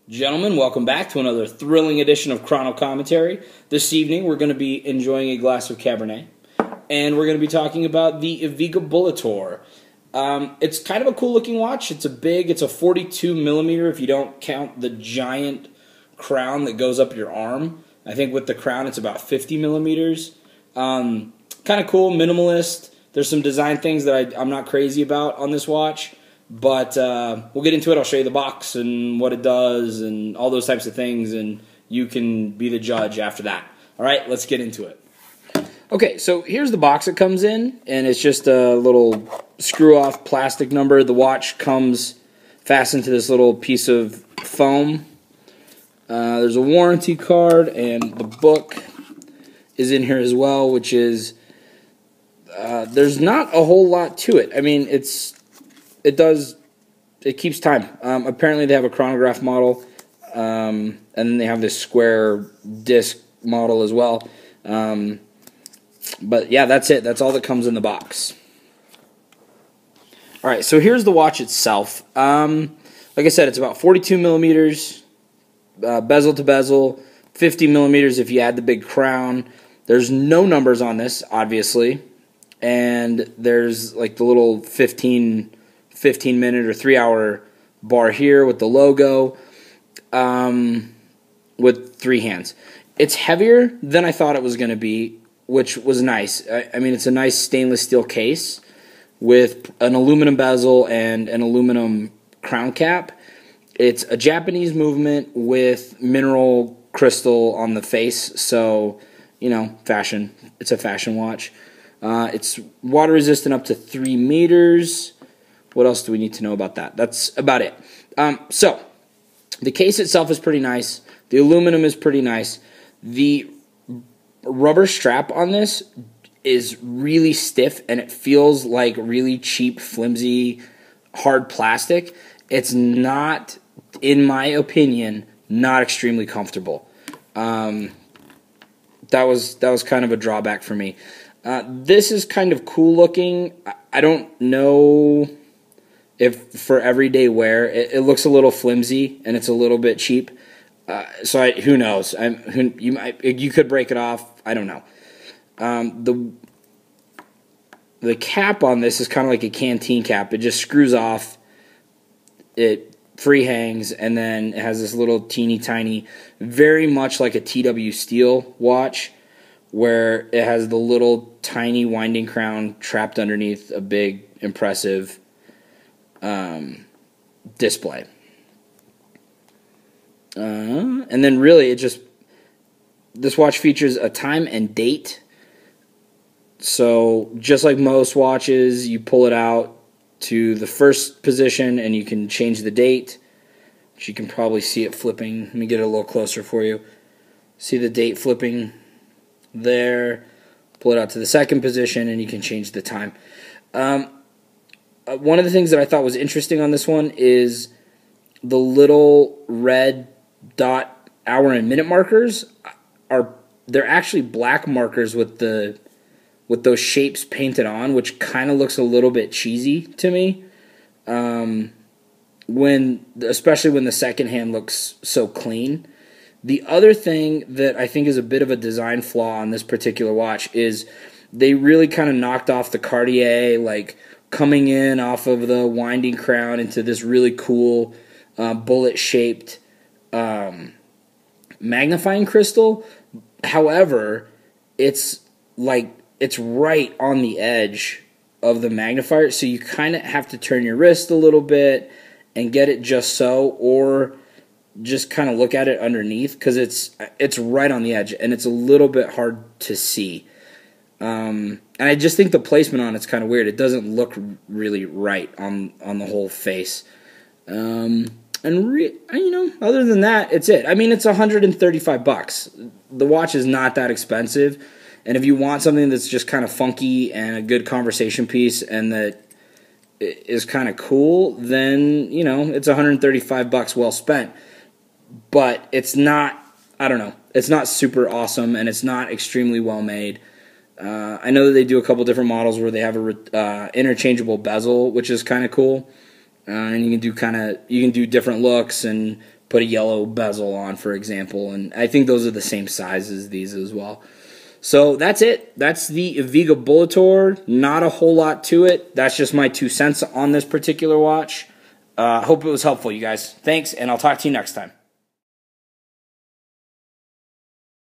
Gentlemen, welcome back to another thrilling edition of Chrono Commentary. This evening we're going to be enjoying a glass of Cabernet, and we're going to be talking about the Eviga Bulletor. It's kind of a cool looking watch. It's a 42 millimeter if you don't count the giant crown that goes up your arm. I think with the crown it's about 50 millimeters. Kind of cool, minimalist. There's some design things that I'm not crazy about on this watch. But we'll get into it. I'll show you the box and what it does and all those types of things, and you can be the judge after that. All right, let's get into it. Okay, so here's the box it comes in, and it's just a little screw-off plastic number. The watch comes fastened to this little piece of foam. There's a warranty card, and the book is in here as well, which is, there's not a whole lot to it. I mean, it keeps time. Apparently they have a chronograph model, and then they have this square disc model as well. But yeah, that's it. That's all that comes in the box. Alright, so here's the watch itself. Like I said, it's about 42 millimeters, bezel to bezel, 50 millimeters if you add the big crown. There's no numbers on this, obviously, and there's like the little 15-minute or 3-hour bar here with the logo, with 3 hands. It's heavier than I thought it was going to be, which was nice. I mean, it's a nice stainless steel case with an aluminum bezel and an aluminum crown cap. It's a Japanese movement with mineral crystal on the face, so, you know, fashion. It's a fashion watch. It's water resistant up to 3 meters. What else do we need to know about that? That's about it. So, the case itself is pretty nice. The aluminum is pretty nice. The rubber strap on this is really stiff, and it feels like really cheap, flimsy, hard plastic. It's not, in my opinion, not extremely comfortable. That was kind of a drawback for me. This is kind of cool looking. I don't know if for everyday wear. It looks a little flimsy and it's a little bit cheap. So who knows? You could break it off. I don't know. The cap on this is kind of like a canteen cap. It just screws off. It free hangs, and then it has this little teeny tiny, very much like a TW Steel watch, where it has the little tiny winding crown trapped underneath a big, impressive display. And then really this watch features a time and date. So just like most watches, you pull it out to the first position and you can change the date, which you can probably see it flipping. Let me get it a little closer for you. See the date flipping there. Pull it out to the second position and you can change the time. One of the things that I thought was interesting on this one is the little red dot hour and minute markers they're actually black markers with those shapes painted on, which kind of looks a little bit cheesy to me. Especially when the second hand looks so clean. The other thing that I think is a bit of a design flaw on this particular watch is they really kind of knocked off the Cartier, like coming in off of the winding crown into this really cool bullet-shaped magnifying crystal. However, it's right on the edge of the magnifier, so you kind of have to turn your wrist a little bit and get it just so, or just kind of look at it underneath, because it's right on the edge, and it's a little bit hard to see. And I just think the placement on it's kind of weird. It doesn't look really right on the whole face. Other than that, it's it. I mean, it's $135. The watch is not that expensive, and if you want something that's just kind of funky and a good conversation piece and that is kind of cool, then, you know, it's $135 well spent. But it's not, I don't know, it's not super awesome, and it's not extremely well made. I know that they do a couple different models where they have a interchangeable bezel, which is kind of cool. And you can do different looks and put put a yellow bezel on, for example. And I think those are the same size as these as well. So that's it. That's the Eviga Bulletor. Not a whole lot to it. That's just my 2 cents on this particular watch. Hope it was helpful, you guys. Thanks, and I'll talk to you next time.